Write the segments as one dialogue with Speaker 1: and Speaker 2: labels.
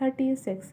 Speaker 1: 36।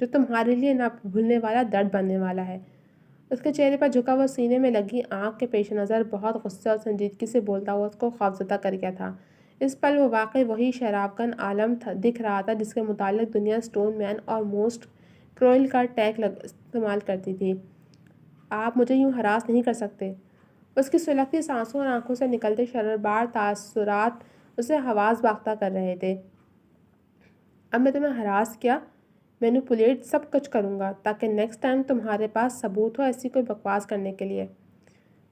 Speaker 1: جو تمہارے لیے نہ بھولنے والا درد بننے والا ہے۔ اس کے چہرے پر جھکا ہوا سینے میں لگی آنکھ کے پیش نظر بہت غصے اور سنجیدگی سے بولتا ہوا اس کو خوفزدہ کر گیا تھا۔ اس پل وہ واقعی وہی شرابگن عالم دکھ رہا تھا جس کے متعلق دنیا سٹون مین اور موسٹ کروئل کا ٹیگ استعمال کرتی تھی۔ آپ مجھے یوں ہراس نہیں کر سکتے۔ اس کی سلگتی سانسوں اور آنکھوں سے نکلتے شرربار تاثرات اسے حواس باختہ کر رہے تھے۔ اب میں تمہیں ہراس کیا مینوپولیٹ سب کچھ کروں گا تاکہ نیکسٹ ٹائم تمہارے پاس ثبوت ہو ایسی کوئی بکواس کرنے کے لیے۔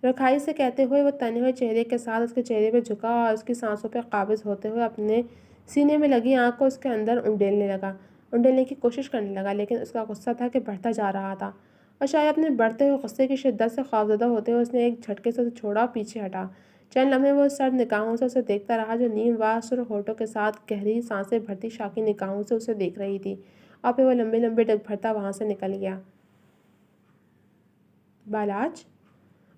Speaker 1: رکھائی سے کہتے ہوئے وہ تنے ہوئے چہرے کے ساتھ اس کے چہرے پہ جھکا اور اس کی سانسوں پہ قابض ہوتے ہوئے اپنے سینے میں لگی آنکھ کو اس کے اندر انڈیلنے کی کوشش کرنے لگا، لیکن اس کا غصہ تھا کہ بڑھتا جا رہا تھا، اور شاید اپنے بڑھتے ہوئے غصے کی شدت سے خوفزدہ ہوتے ہوئے اس نے ایک جھٹکے سے اسے چھوڑا اور پیچھے ہٹا۔ چند لمحے وہ سرد نگاہوں سے اسے دیکھتا رہا جو نیم وا سرخ ہونٹوں کے ساتھ گہری سانسیں بھرتی شاکی نگاہوں سے اسے دیکھ رہی تھی، اور پھر وہ لمبے لمبے ڈگ بھرتا وہاں سے نکل گیا۔ بالاج؟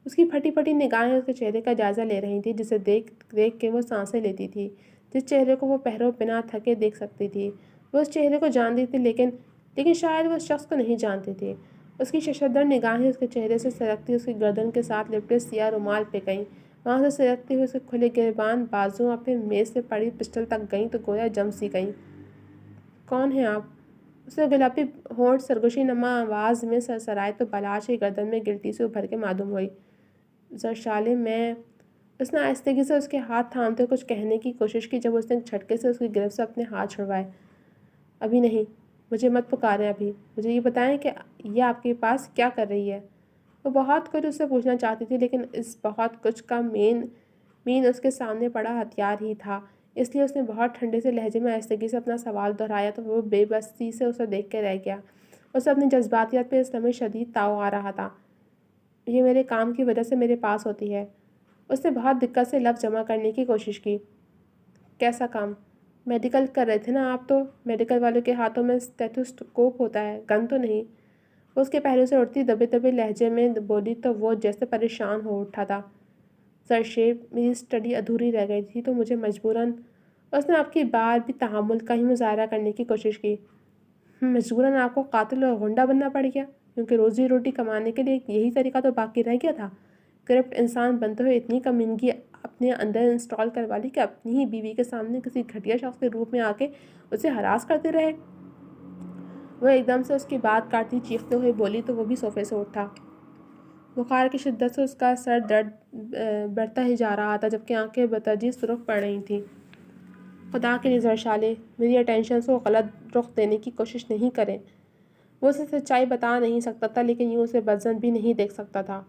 Speaker 1: اس کی پھٹی پھٹی نگاہیں اس کے چہرے کا جائزہ لے رہی تھیں جسے دیکھ دیکھ کے وہ سانسیں لیتی تھی، جس چہرے کو وہ پہرو بنا تھکے دیکھ سکتی تھی۔ وہ اس چہرے کو جانتی تھی لیکن شاید وہ اس شخص کو نہیں جانتی تھی۔ اس کی ششدر نگاہیں اس کے چہرے سے سرکتی اس کی گردن کے ساتھ لپٹے سیاہ رومال پہ گئیں، وہاں سے سرکتی ہوئی اس کے کھلے گریبان بازوؤں اور پھر میز پہ پڑی پسٹل تک گئیں تو گویا جم سی گئیں۔ کون ہیں آپ؟ اس نے گلابی ہونٹ سرگوشی نما آواز میں سرسرائے تو بالاج کی گردن میں گلٹی سے ابھر کے معدوم ہوئی۔ زرشالے میں۔ اس نے آہستگی سے اس کے ہاتھ تھامتے کچھ کہنے کی کوشش کی جب اس نے ایک جھٹکے سے اس کی گرفت سے اپنے ہاتھ چھڑوائے۔ ابھی نہیں، مجھے مت پکاریں ابھی، مجھے یہ بتائیں کہ یہ آپ کے پاس کیا کر رہی ہے؟ وہ بہت کچھ اس سے پوچھنا چاہتی تھی لیکن اس بہت کچھ کا مین اس کے سامنے پڑا ہتھیار ہی تھا، اس لیے اس نے بہت ٹھنڈے سے لہجے میں آہستگی سے اپنا سوال دہرایا تو وہ بے بسی سے اسے دیکھ کے رہ گیا۔ اسے اپنی جذباتیت پہ اس لمحے شدید تاؤ آ رہا تھا۔ یہ میرے کام کی وجہ سے میرے پاس ہوتی ہے۔ اس نے بہت دقت سے لفظ جمع کرنے کی کوشش کی۔ کیسا کام؟ میڈیکل کر رہے تھے نا آپ تو؟ میڈیکل والوں کے ہاتھوں میں اسٹیتھوسکوپ ہوتا ہے، گن تو نہیں؟ وہ اس کے پہلو سے اڑتی دبے دبے لہجے میں بولی تو وہ جیسے پریشان ہو اٹھا تھا۔ سرشیپ، میری اسٹڈی ادھوری رہ گئی تھی تو مجھے مجبوراً۔ اس نے اب کی بار بھی تحمل کا ہی مظاہرہ کرنے کی کوشش کی۔ مجبوراً آپ کو قاتل اور غنڈہ بننا پڑ گیا کیونکہ روزی روٹی کمانے کے لیے یہی طریقہ تو باقی رہ گیا تھا۔ کرپٹ انسان بنتے ہوئے اتنی کمینگی اپنے اندر انسٹال کروا لی کہ اپنی ہی بیوی کے سامنے کسی گھٹیا شخص کے روپ میں آ کے اسے ہراس کرتے رہے۔ وہ ایک دم سے اس کی بات کاٹتی چیختے ہوئے بولی تو وہ بھی صوفے سے اٹھا۔ بخار کی شدت سے اس کا سر درد بڑھتا ہی جا رہا تھا جبکہ آنکھیں بتدریج سرخ پڑ رہی تھیں۔ خدا کی نظر شالے، میری اٹینشن سے وہ غلط رخ دینے کی کوشش نہیں کریں۔ وہ اسے سچائی بتا نہیں سکتا تھا لیکن یوں اسے بدظن بھی نہیں دیکھ سکتا تھا۔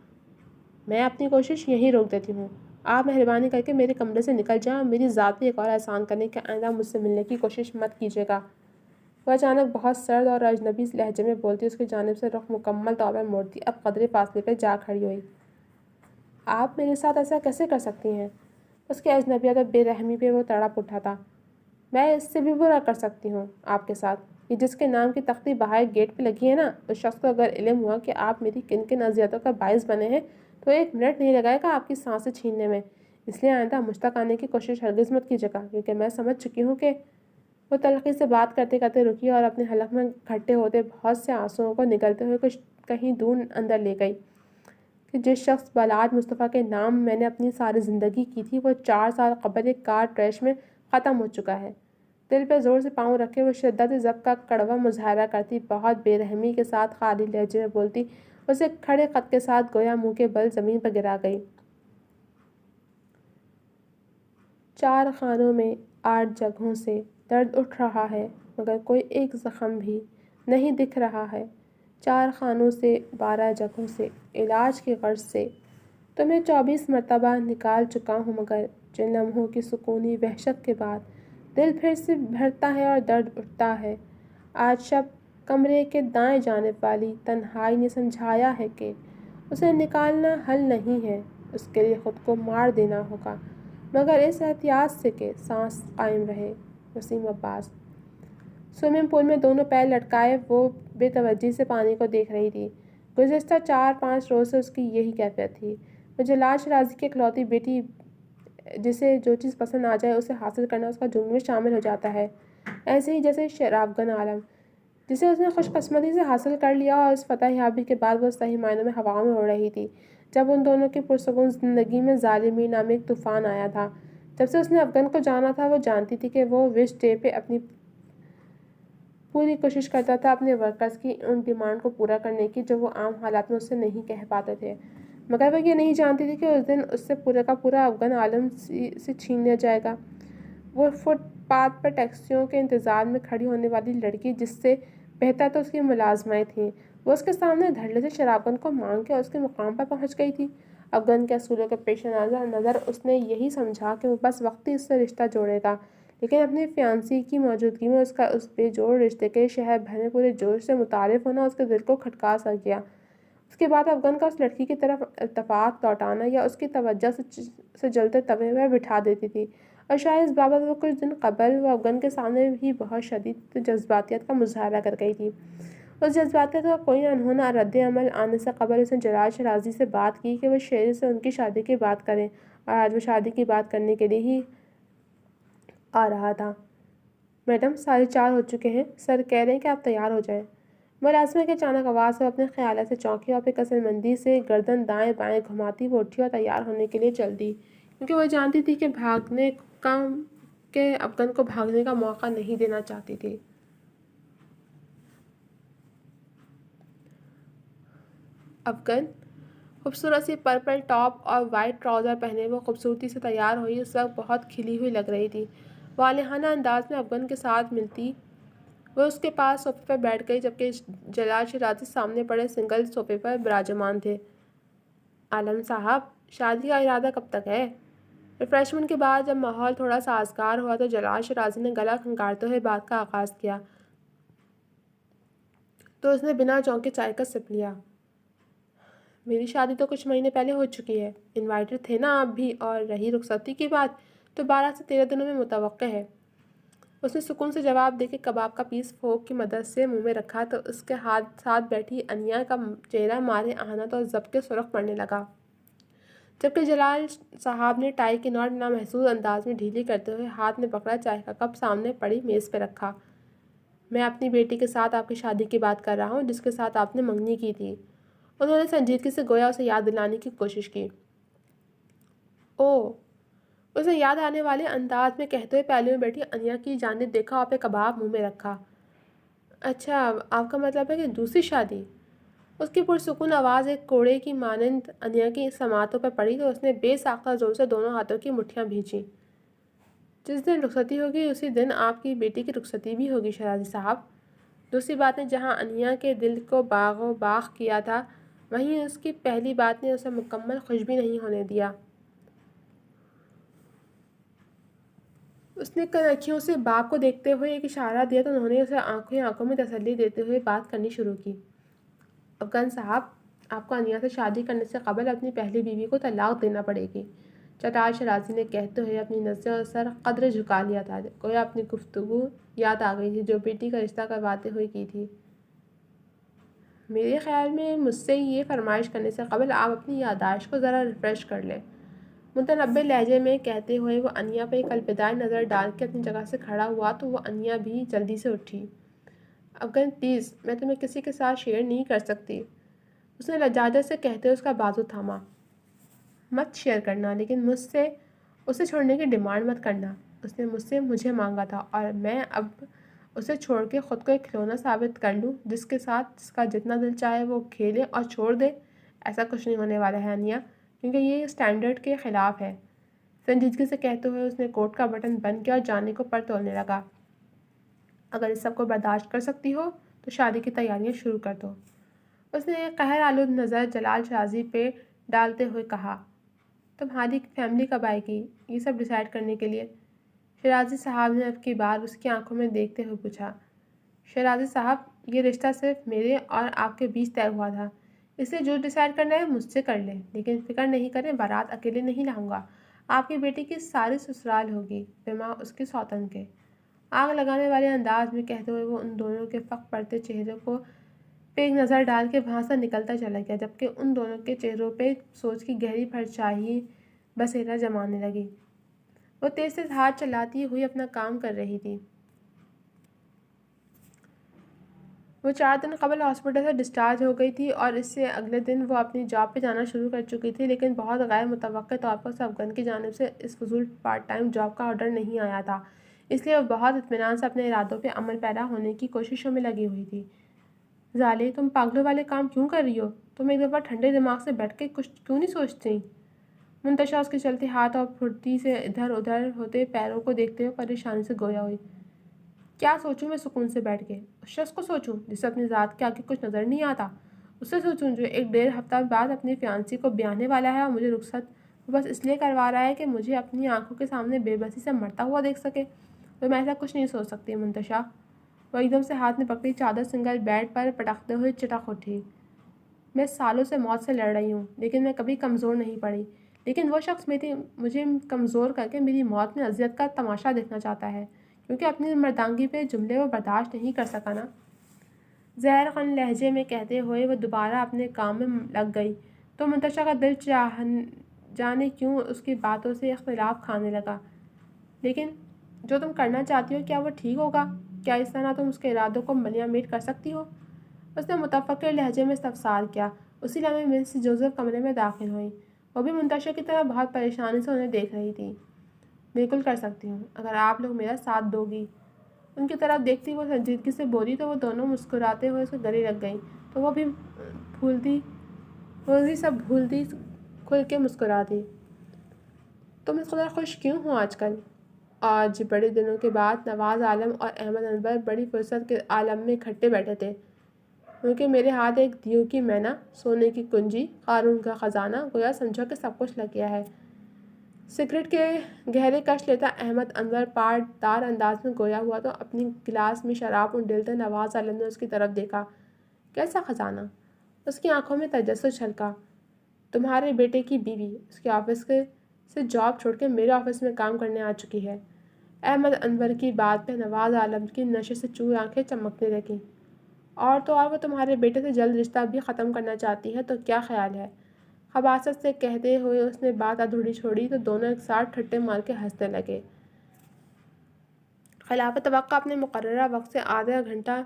Speaker 1: میں اپنی کوشش یہیں روک دیتی ہوں، آپ مہربانی کر کے میرے کمرے سے نکل جائیں اور میری ذات پہ ایک اور احسان کرنے کے آئندہ مجھ سے ملنے کی کوشش مت کیجیے گا۔ وہ اچانک بہت سرد اور اجنبی لہجے میں بولتی اس کی جانب سے رخ مکمل طور پر موڑتی اب قدرے فاصلے پہ جا کھڑی ہوئی۔ آپ میرے ساتھ ایسا کیسے کر سکتی ہیں؟ اس کی اجنبیت اور بے رحمی پہ وہ تڑپ اٹھا تھا۔ میں اس سے بھی برا کر سکتی ہوں آپ کے ساتھ۔ یہ جس کے نام کی تختی باہر گیٹ پہ لگی ہے نا، اس شخص کو اگر علم ہوا کہ آپ میری کن کن اذیتوں کا باعث بنے ہیں تو ایک منٹ نہیں لگائے گا آپ کی سانسیں چھیننے میں۔ اس لیے آئندہ مجھ تک آنے کی کوشش ہرگز مت کیجیے گا کیونکہ میں سمجھ چکی ہوں کہ… وہ تلخی سے بات کرتے کرتے رکی اور اپنے حلق میں اکٹھے ہوتے بہت سے آنسوؤں کو نگلتے ہوئے کچھ کہیں دور اندر لے گئی کہ جس شخص بالاج مصطفیٰ کے نام میں نے اپنی ساری زندگی کی تھی وہ 4 سال قبل ایک کار کریش میں ختم ہو چکا ہے۔ دل پہ زور سے پاؤں رکھے وہ شدت ضبط کا کڑوا مظاہرہ کرتی بہت بے رحمی کے ساتھ خالی لہجے میں بولتی اسے کھڑے قد کے ساتھ گویا منہ کے بل زمین پر گرا گئی۔ 4 خانوں میں 8 جگہوں سے درد اٹھ رہا ہے مگر کوئی ایک زخم بھی نہیں دکھ رہا ہے۔ 4 خانوں سے 12 جگہوں سے علاج کی غرض سے تمہیں 24 مرتبہ نکال چکا ہوں مگر جن لمحوں کی سکونی وحشت کے بعد دل پھر سے بھرتا ہے اور درد اٹھتا ہے۔ آج شب کمرے کے دائیں جانب والی تنہائی نے سمجھایا ہے کہ اسے نکالنا حل نہیں ہے، اس کے لیے خود کو مار دینا ہوگا مگر اس احتیاط سے کہ سانس قائم رہے۔ وسیم عباس۔ سوئمنگ پول میں دونوں پیر لٹکائے وہ بے توجہی سے پانی کو دیکھ رہی تھی۔ گزشتہ 4-5 روز سے اس کی یہی کیفیت تھی۔ مجھے لاج رازی کی اکلوتی بیٹی جسے جو چیز پسند آ جائے اسے حاصل کرنا اس کا جنون میں شامل ہو جاتا ہے، ایسے ہی جیسے شرابگن عالم۔ جسے اس نے خوش قسمتی سے حاصل کر لیا، اور اس فتح یابی کے بعد وہ صحیح معنوں میں ہوا میں اڑ رہی تھی جب ان دونوں کی پرسکون زندگی میں ظالمی نامی ایک طوفان آیا تھا۔ جب سے اس نے افغان کو جانا تھا، وہ جانتی تھی کہ وہ وش ڈے پہ اپنی پوری کوشش کرتا تھا اپنے ورکرز کی ان ڈیمانڈ کو پورا کرنے کی جو وہ عام حالات میں اس سے نہیں کہہ پاتے تھے، مگر وہ یہ نہیں جانتی تھی کہ اس دن اس سے پورے کا پورا افغان عالم سے چھین لیا جائے گا۔ وہ فٹ پاتھ پر ٹیکسیوں کے انتظار میں کھڑی ہونے والی لڑکی، جس سے بہتر تو اس کی ملازمائیں تھیں، وہ اس کے سامنے دھڑلے سے شرابگن کو مانگ کے اس کے مقام پر پہنچ گئی تھی۔ افغان کے اصولوں کے پیش نظر اس نے یہی سمجھا کہ وہ بس وقتی اس سے رشتہ جوڑے گا، لیکن اپنی فیانسی کی موجودگی میں اس بے جوڑ رشتے کے شہر بھر میں پورے جوش سے متعارف ہونا اس کے دل کو کھٹکا سا گیا۔ اس کے بعد افغان کا اس لڑکی کی طرف التفات لوٹانا یا اس کی توجہ سے جلتے توے میں بٹھا دیتی تھی، اور شاید اس بابت وہ کچھ دن قبل وہ افغان کے سامنے بھی بہت شدید جذباتیت کا مظاہرہ کر گئی تھی۔ اس جذباتیت کا کوئی انہونہ رد عمل آنے سے قبل اس نے جلال شیرازی سے بات کی کہ وہ شیری سے ان کی شادی کی بات کریں، اور آج وہ شادی کی بات کرنے کے لیے ہی آ رہا تھا۔ میڈم، 4:30 ہو چکے ہیں، سر کہہ رہے ہیں کہ آپ تیار ہو جائیں۔ ملازمہ کے اچانک آواز سے اپنے خیالات سے چونکی اور پھر کثیر مندی سے گردن دائیں بائیں گھماتی وہ اٹھی اور تیار ہونے کے لیے چل دی، کیونکہ وہ جانتی تھی کہ افغان کو بھاگنے کا موقع نہیں دینا چاہتی تھی۔ افغان خوبصورت سی پرپل ٹاپ اور وائٹ ٹراؤزر پہنے وہ خوبصورتی سے تیار ہوئی، اس وقت بہت کھلی ہوئی لگ رہی تھی۔ والہانہ انداز میں افغان کے ساتھ ملتی وہ اس کے پاس صوفے پر بیٹھ گئی، جبکہ جلال شیرازی سامنے پڑے سنگل صوفے پر براجمان تھے۔ عالم صاحب، شادی کا ارادہ کب تک ہے؟ ریفریشمنٹ کے بعد جب ماحول تھوڑا سا آزگار ہوا تو جلال شیرازی نے گلا کھنگارتے ہوئے بات کا آغاز کیا، تو اس نے بنا چونکے چائے کا سپ لیا۔ میری شادی تو کچھ مہینے پہلے ہو چکی ہے، انوائٹڈ تھے نا آپ بھی، اور رہی رخصتی کی بات تو 12 سے 13 دنوں میں متوقع ہے۔ اس نے سکون سے جواب دے کے کباب کا پیس فورک کی مدد سے منہ میں رکھا تو اس کے ساتھ بیٹھی انیا کا چہرہ مارے آہنت اور ضبط کے سرخ پڑنے لگا، جبکہ جلال صاحب نے ٹائی کی نوٹ نامحسوس انداز میں ڈھیلی کرتے ہوئے ہاتھ میں پکڑا چائے کا کپ سامنے پڑی میز پہ رکھا۔ میں اپنی بیٹی کے ساتھ آپ کی شادی کی بات کر رہا ہوں، جس کے ساتھ آپ نے منگنی کی تھی۔ انہوں نے سنجیدگی سے گویا اسے یاد دلانے کی کوشش کی۔ اوہ، اس نے یاد آنے والے انداز میں کہتے ہوئے پہلو میں بیٹھی انیا کی جانب دیکھا اور پھر کباب منہ میں رکھا۔ اچھا، آپ کا مطلب ہے کہ دوسری شادی؟ اس کی پرسکون آواز ایک کوڑے کی مانند انیا کی سماعتوں پر پڑی تو اس نے بے ساختہ زور سے دونوں ہاتھوں کی مٹھیاں بھینچیں۔ جس دن رخصتی ہوگی اسی دن آپ کی بیٹی کی رخصتی بھی ہوگی شیرازی صاحب۔ دوسری بات نے جہاں انیا کے دل کو باغ و باغ کیا تھا، وہیں اس کی پہلی بات نے اسے مکمل خوش بھی نہیں ہونے دیا۔ اس نے کنکھیوں سے باپ کو دیکھتے ہوئے ایک اشارہ دیا تو انہوں نے اسے آنکھوں میں تسلی دیتے ہوئے بات کرنی شروع کی۔ افغان صاحب، آپ کو انیا سے شادی کرنے سے قبل اپنی پہلی بیوی کو طلاق دینا پڑے گی، جلال شیرازی نے کہتے ہوئے اپنی نظریں اور سر قدرے جھکا لیا تھا، گویا اپنی گفتگو یاد آ گئی تھی جو بیٹی کا رشتہ کرواتے ہوئے کی تھی۔ میرے خیال میں مجھ سے یہ فرمائش کرنے سے قبل آپ اپنی یادداشت کو ذرا ریفریش کر لیں۔ متنبع لہجے میں کہتے ہوئے وہ انیا پہ ایک الوداعی نظر ڈال کے اپنی جگہ سے کھڑا ہوا تو وہ انیا بھی جلدی سے اٹھی۔ افغان پلیز، میں تمہیں کسی کے ساتھ شیئر نہیں کر سکتی، اس نے لجاجت سے کہتے ہوئے اس کا بازو تھاما۔ مت شیئر کرنا، لیکن مجھ سے اسے چھوڑنے کی ڈیمانڈ مت کرنا۔ اس نے مجھ سے مجھے مانگا تھا، اور میں اب اسے چھوڑ کے خود کو ایک کھلونا ثابت کر لوں جس کے ساتھ جس کا جتنا دل چاہے وہ کھیلے اور چھوڑ دے۔ ایسا کچھ نہیں ہونے والا ہے انیا، کیونکہ یہ اسٹینڈرڈ کے خلاف ہے۔ سنجیدگی سے کہتے ہوئے اس نے کوٹ کا بٹن بند کیا اور جانے کو پر تولنے لگا۔ اگر اس سب کو برداشت کر سکتی ہو تو شادی کی تیاریاں شروع کر دو۔ اس نے ایک قہر آلود نظر جلال شیرازی پہ ڈالتے ہوئے کہا، تمہاری فیملی کب آئے گی یہ سب ڈیسائیڈ کرنے کے لیے؟ شیرازی صاحب نے اب کی بار اس کی آنکھوں میں دیکھتے ہوئے پوچھا۔ شیرازی صاحب، یہ رشتہ صرف میرے اور آپ کے بیچ طے ہوا تھا، اس لیے جو ڈیسائیڈ کرنا ہے مجھ سے کر لیں، لیکن فکر نہیں کریں، بارات اکیلے نہیں لاؤں گا۔ آپ کی بیٹی کی ساری سسرال ہوگی، بما اس کے سوتن کے۔ آگ لگانے والے انداز میں کہتے ہوئے وہ ان دونوں کے فق پڑتے چہروں کو پہ ایک نظر ڈال کے وہاں سے نکلتا چلا گیا، جبکہ ان دونوں کے چہروں پہ سوچ کی گہری پرچھائی بسیرا جمانے لگی۔ وہ تیز تیز ہاتھ چلاتی ہوئی اپنا کام کر رہی تھی۔ وہ 4 دن قبل ہاسپٹل سے ڈسچارج ہو گئی تھی اور اس سے اگلے دن وہ اپنی جاب پہ جانا شروع کر چکی تھی، لیکن بہت غیر متوقع طور پر اسے افغان کی جانب سے اس فضول پارٹ ٹائم جاب کا آرڈر نہیں آیا تھا، اس لیے وہ بہت اطمینان سے اپنے ارادوں پہ عمل پیرا ہونے کی کوششوں میں لگی ہوئی تھی۔ ظالی، تم پاگلوں والے کام کیوں کر رہی ہو؟ تم ایک دفعہ ٹھنڈے دماغ سے بیٹھ کے کچھ کیوں نہیں سوچتی؟ منتشا اس کے چلتے ہاتھ اور پھرتی سے ادھر ادھر ہوتے پیروں کو دیکھتے ہوئے پریشانی سے گویا ہوئی۔ کیا سوچوں میں سکون سے بیٹھ کے؟ اس شخص کو سوچوں جسے اپنی ذات کے آگے کچھ نظر نہیں آتا؟ اسے سوچوں جو 1.5 ہفتہ بعد اپنی فیانسی کو بیانے والا ہے اور مجھے رخصت وہ بس اس لیے کروا رہا ہے کہ مجھے اپنی آنکھوں کے سامنے بے بسی سے مرتا ہوا دیکھ سکے؟ تو میں ایسا کچھ نہیں سوچ سکتی منتشا۔ وہ ایک دم سے ہاتھ میں پکڑی چادر سنگل بیڈ پر پٹکتے ہوئے چٹک اٹھی۔ میں سالوں سے موت سے لڑ رہی ہوں لیکن میں کبھی کمزور نہیں پڑی، لیکن وہ شخص مجھے کمزور کر کے میری موت میں اذیت کا تماشا دیکھنا چاہتا ہے کیونکہ اپنی مردانگی پہ جملے وہ برداشت نہیں کر سکا نا۔ زہر خن لہجے میں کہتے ہوئے وہ دوبارہ اپنے کام میں لگ گئی تو منتشا کا دل جانے کیوں اس کی باتوں سے اختلاف کھانے لگا۔ لیکن جو تم کرنا چاہتی ہو کیا وہ ٹھیک ہوگا؟ کیا اس طرح تم اس کے ارادوں کو ملیاں میٹ کر سکتی ہو؟ اس نے متفکر لہجے میں استفسار کیا۔ اسی لمحے مسز جوزف کمرے میں داخل ہوئیں۔ وہ بھی منتشا کی طرح بہت پریشانی سے انہیں دیکھ رہی تھی۔ بالکل کر سکتی ہوں اگر آپ لوگ میرا ساتھ دو گی، ان کی طرف دیکھتی وہ سنجیدگی سے بولی تو وہ دونوں مسکراتے ہوئے اس کے گلے لگ گئیں تو وہ بھی سب بھولتی کھل کے مسکرا دی۔ تم اس قدر خوش کیوں ہو آج کل؟ آج بڑے دنوں کے بعد نواز عالم اور احمد انور بڑی فرصت کے عالم میں اکٹھے بیٹھے تھے، کیونکہ میرے ہاتھ ایک دیو کی مینا، سونے کی کنجی، قارون کا خزانہ، گویا سمجھو کہ سب کچھ لگ گیا ہے۔ سگریٹ کے گہرے کش لیتا احمد انور پاٹ دار انداز میں گویا ہوا تو اپنی گلاس میں شراب انڈیلتے نواز عالم نے اس کی طرف دیکھا۔ کیسا خزانہ؟ اس کی آنکھوں میں تجسس چھلکا۔ تمہارے بیٹے کی بیوی اس کے آفس سے جاب چھوڑ کے میرے آفس میں کام کرنے آ چکی ہے۔ احمد انور کی بات پہ نواز عالم کی نشے سے چور آنکھیں چمکنے لگیں۔ اور تو اور وہ تمہارے بیٹے سے جلد رشتہ بھی ختم کرنا چاہتی ہے تو کیا خیال ہے؟ خباثت سے کہتے ہوئے اس نے بات ادھوری چھوڑی تو دونوں ایک ساتھ ٹھٹے مار کے ہنسنے لگے۔ خلاف توقع اپنے مقررہ وقت سے آدھا گھنٹہ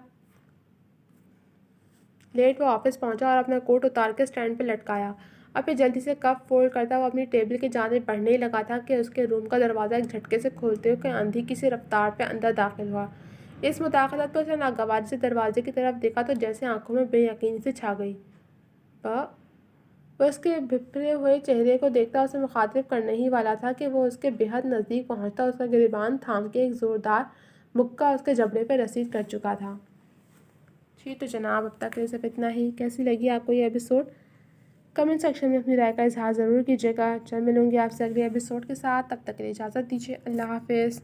Speaker 1: لیٹ وہ آفس پہنچا اور اپنا کوٹ اتار کے اسٹینڈ پہ لٹکایا اور پھر جلدی سے کپ فولڈ کرتا وہ اپنی ٹیبل کی جانب بڑھنے ہی لگا تھا کہ اس کے روم کا دروازہ ایک جھٹکے سے کھولتے ہوئے آندھی کسی رفتار پہ اندر داخل ہوا۔ اس مداخلت پر اسے ناگواری سے دروازے کی طرف دیکھا تو جیسے آنکھوں میں بے یقینی سے چھا گئی۔ وہ اس کے بھپرے ہوئے چہرے کو دیکھتا اسے مخاطب کرنے ہی والا تھا کہ وہ اس کے بے حد نزدیک پہنچتا اس کا گریبان تھام کے ایک زوردار مکہ اس کے جبڑے پہ رسید کر چکا تھا۔ جی تو جناب اب تک یہ سب اتنا ہی۔ کیسی لگی آپ کو یہ ایپیسوڈ؟ کمنٹ سیکشن میں اپنی رائے کا اظہار ضرور کیجیے گا۔ چل ملوں گی آپ سے اگلے ایپیسوڈ کے ساتھ، تب تک کے لیے اجازت دیجیے۔ اللہ حافظ۔